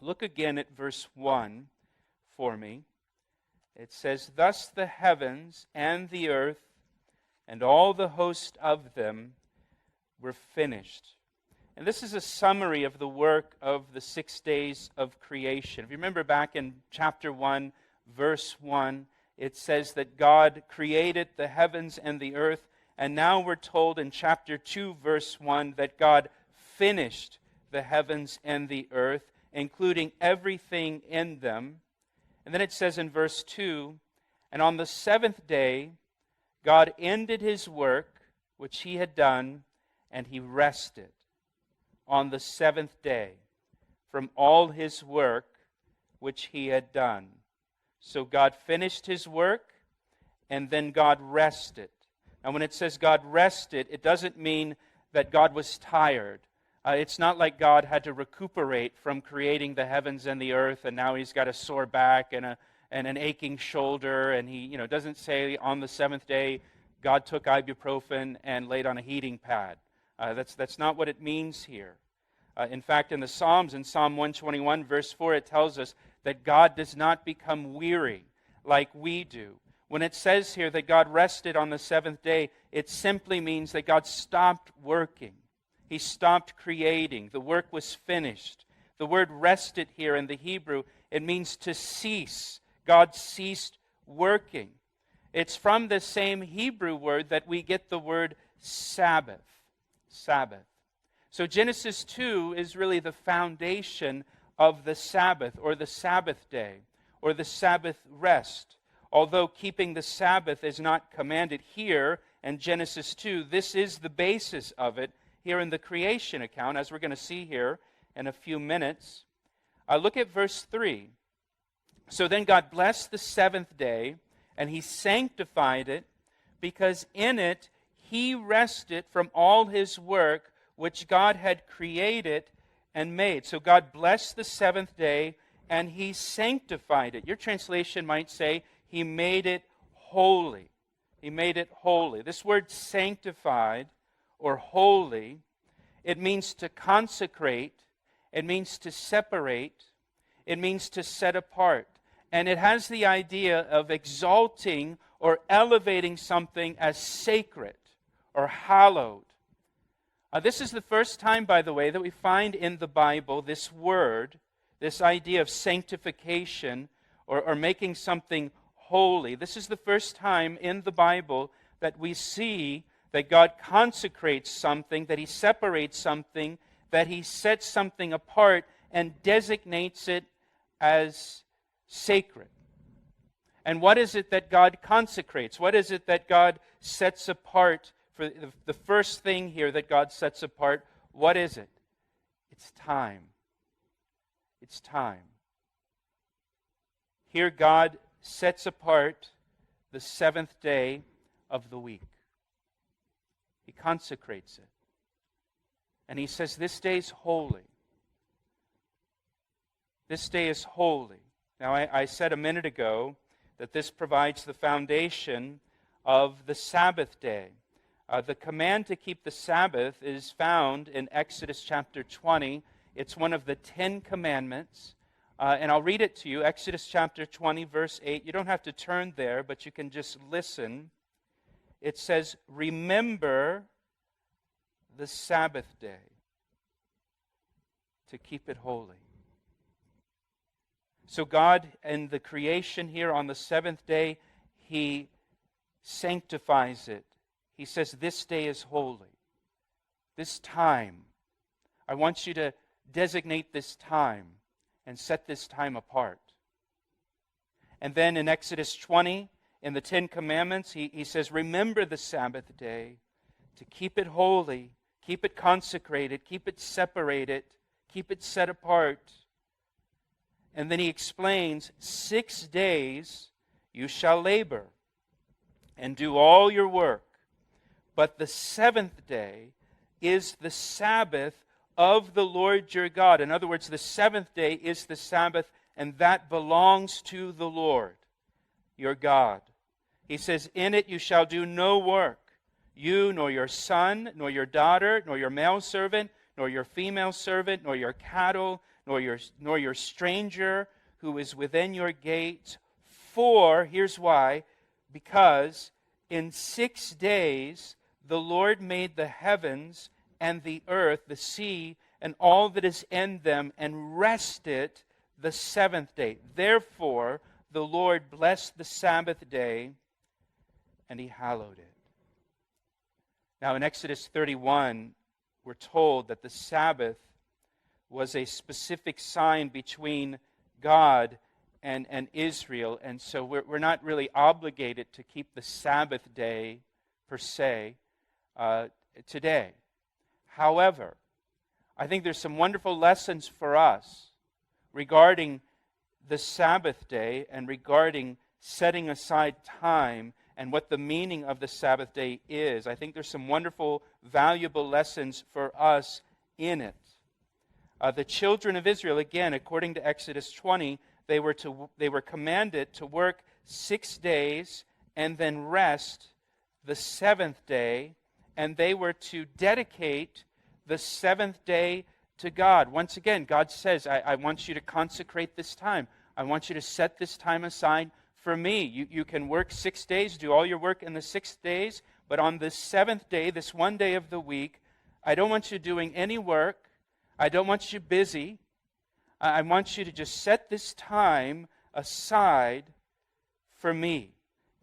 Look again at verse 1 for me. It says, "Thus the heavens and the earth and all the host of them were finished." And this is a summary of the work of the 6 days of creation. If you remember back in chapter 1, verse 1, it says that God created the heavens and the earth. And now we're told in chapter 2, verse 1, that God finished the heavens and the earth, including everything in them. And then it says in verse 2, "And on the seventh day, God ended his work which he had done, and he rested on the seventh day from all his work which he had done." So God finished his work, and then God rested. Now when it says God rested, it doesn't mean that God was tired. It's not like God had to recuperate from creating the heavens and the earth, and now he's got a sore back and an aching shoulder, and he doesn't say on the seventh day God took ibuprofen and laid on a heating pad. That's not what it means here. In fact, in the Psalms, in Psalm 121, verse 4, it tells us that God does not become weary like we do. When it says here that God rested on the seventh day, it simply means that God stopped working. He stopped creating. The work was finished. The word rested here in the Hebrew, it means to cease. God ceased working. It's from the same Hebrew word that we get the word Sabbath. Sabbath. So Genesis 2 is really the foundation of the Sabbath, or the Sabbath day, or the Sabbath rest. Although keeping the Sabbath is not commanded here in Genesis 2, this is the basis of it here in the creation account, as we're going to see here in a few minutes. Look at verse 3. "So then God blessed the seventh day, and he sanctified it, because in it he rested from all his work which God had created and made." So God blessed the seventh day, and he sanctified it. Your translation might say, he made it holy. He made it holy. This word sanctified or holy, it means to consecrate, it means to separate, it means to set apart. And it has the idea of exalting or elevating something as sacred or hallowed. This is the first time, by the way, that we find in the Bible this word, this idea of sanctification or making something holy. This is the first time in the Bible that we see that God consecrates something, that he separates something, that he sets something apart and designates it as sacred. And what is it that God consecrates? What is it that God sets apart? For the first thing here that God sets apart, what is it? It's time. It's time. Here God sets apart the seventh day of the week. He consecrates it. And he says, this day is holy. This day is holy. Now, I said a minute ago that this provides the foundation of the Sabbath day. The command to keep the Sabbath is found in Exodus chapter 20. It's one of the 10 commandments. And I'll read it to you. Exodus chapter 20, verse 8. You don't have to turn there, but you can just listen. It says, "Remember the Sabbath day to keep it holy." So God, in the creation here on the seventh day, he sanctifies it. He says, this day is holy. This time, I want you to designate this time and set this time apart. And then in Exodus 20, in the 10 Commandments, he says, remember the Sabbath day to keep it holy, keep it consecrated, keep it separated, keep it set apart. And then he explains, 6 days you shall labor and do all your work. But the seventh day is the Sabbath of the Lord your God. In other words, the seventh day is the Sabbath, and that belongs to the Lord your God. He says, in it you shall do no work, you nor your son, nor your daughter, nor your male servant, nor your female servant, nor your cattle, nor your stranger who is within your gates. For, here's why, because in 6 days the Lord made the heavens and the earth, the sea, and all that is in them, and rested the seventh day. Therefore, the Lord blessed the Sabbath day, and He hallowed it. Now, in Exodus 31, we're told that the Sabbath was a specific sign between God and Israel, and so we're not really obligated to keep the Sabbath day, per se, today. However, I think there's some wonderful lessons for us regarding the Sabbath day and regarding setting aside time and what the meaning of the Sabbath day is. I think there's some wonderful, valuable lessons for us in it. The children of Israel, again, according to Exodus 20, they were commanded to work 6 days and then rest the seventh day, and they were to dedicate the seventh day to God. Once again, God says, I want you to consecrate this time. I want you to set this time aside for me. You can work 6 days, do all your work in the 6 days, but on the seventh day, this one day of the week, I don't want you doing any work. I don't want you busy. I want you to just set this time aside for me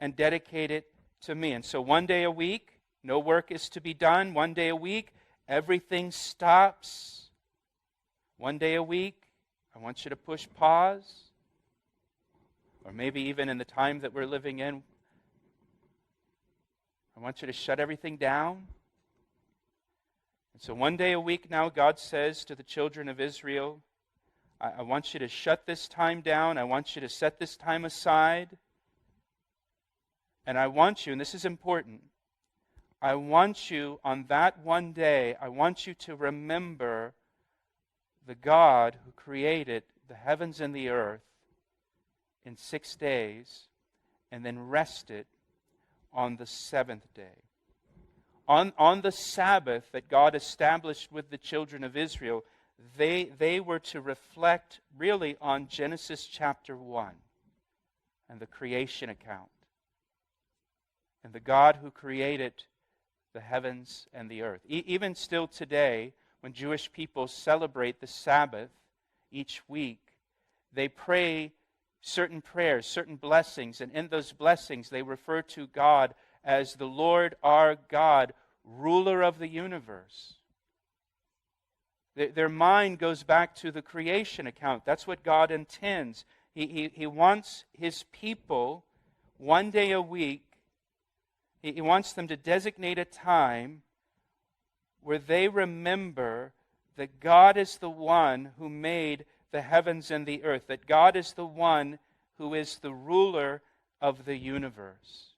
and dedicate it to me. And so 1 day a week, no work is to be done. 1 day a week, everything stops. 1 day a week, I want you to push pause. Or maybe even in the time that we're living in, I want you to shut everything down. And so 1 day a week now, God says to the children of Israel, I want you to shut this time down. I want you to set this time aside. And I want you, and this is important, I want you on that 1 day, I want you to remember the God who created the heavens and the earth in 6 days and then rested on the seventh day. On the Sabbath that God established with the children of Israel, they were to reflect really on Genesis chapter 1 and the creation account and the God who created the heavens and the earth. Even still today, when Jewish people celebrate the Sabbath each week, they pray certain prayers, certain blessings, and in those blessings they refer to God as the Lord our God, ruler of the universe. Their mind goes back to the creation account. That's what God intends. He wants His people 1 day a week. He wants them to designate a time where they remember that God is the one who made the heavens and the earth, that God is the one who is the ruler of the universe.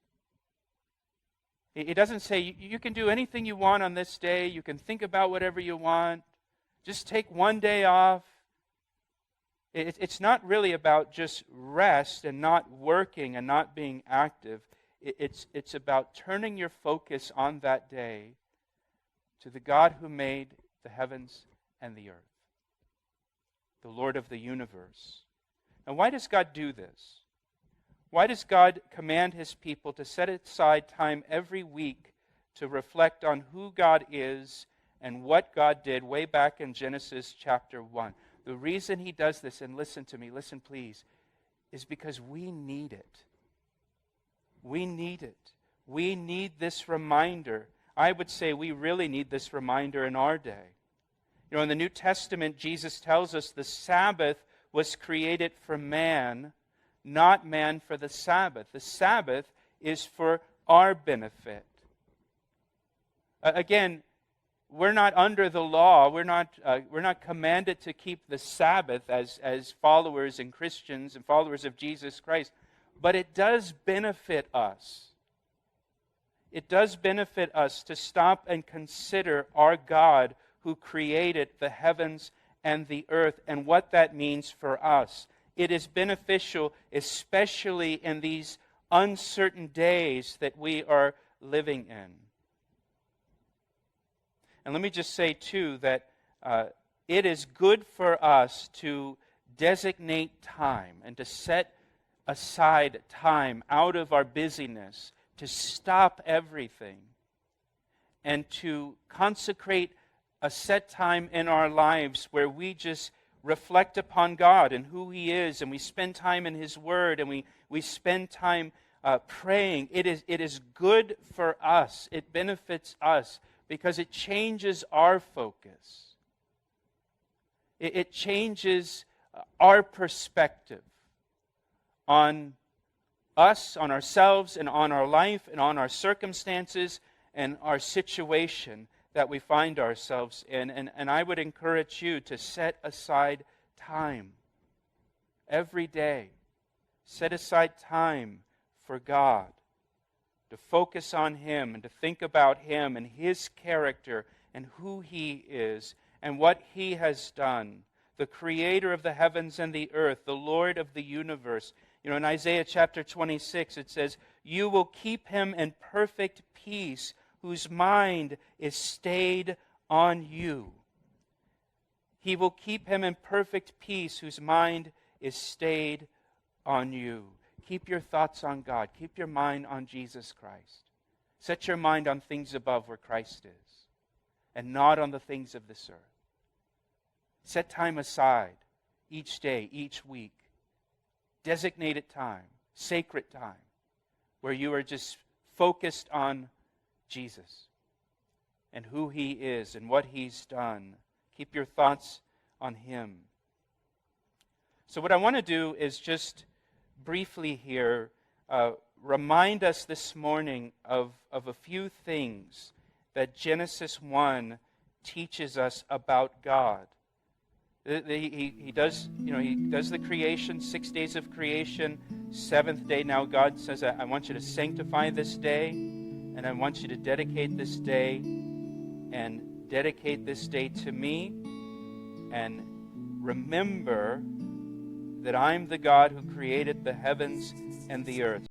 It doesn't say you can do anything you want on this day, you can think about whatever you want, just take 1 day off. It's not really about just rest and not working and not being active. It's about turning your focus on that day to the God who made the heavens and the earth, the Lord of the universe. And why does God do this? Why does God command His people to set aside time every week to reflect on who God is and what God did way back in Genesis chapter 1? The reason He does this, and listen to me, listen please, is because we need it. We need it. We need this reminder. I would say we really need this reminder in our day. You know, in the New Testament, Jesus tells us the Sabbath was created for man, not man for the Sabbath. The Sabbath is for our benefit. Again, we're not under the law. We're not commanded to keep the Sabbath as followers and Christians and followers of Jesus Christ. But it does benefit us. It does benefit us to stop and consider our God who created the heavens and the earth and what that means for us. It is beneficial, especially in these uncertain days that we are living in. And let me just say, too, that it is good for us to designate time and to set aside time out of our busyness, to stop everything, and to consecrate a set time in our lives where we just reflect upon God and who He is, and we spend time in His Word, and we spend time praying. It is good for us. It benefits us because it changes our focus. It changes our perspective on us, on ourselves, and on our life, and on our circumstances, and our situation that we find ourselves in. And I would encourage you to set aside time every day. Set aside time for God, to focus on Him and to think about Him and His character and who He is and what He has done. The Creator of the heavens and the earth, the Lord of the universe. You know, in Isaiah chapter 26 it says, "You will keep him in perfect peace, whose mind is stayed on you." He will keep him in perfect peace, whose mind is stayed on you. Keep your thoughts on God. Keep your mind on Jesus Christ. Set your mind on things above where Christ is, and not on the things of this earth. Set time aside each day, each week. Designated time, sacred time, where you are just focused on Jesus and who He is and what He's done. Keep your thoughts on Him. So what I want to do is just briefly here remind us this morning of a few things that Genesis 1 teaches us about God. He does the creation, 6 days of creation. Seventh day, now God says, I want you to sanctify this day, and I want you to dedicate this day, and dedicate this day to me, and remember that I'm the God who created the heavens and the earth.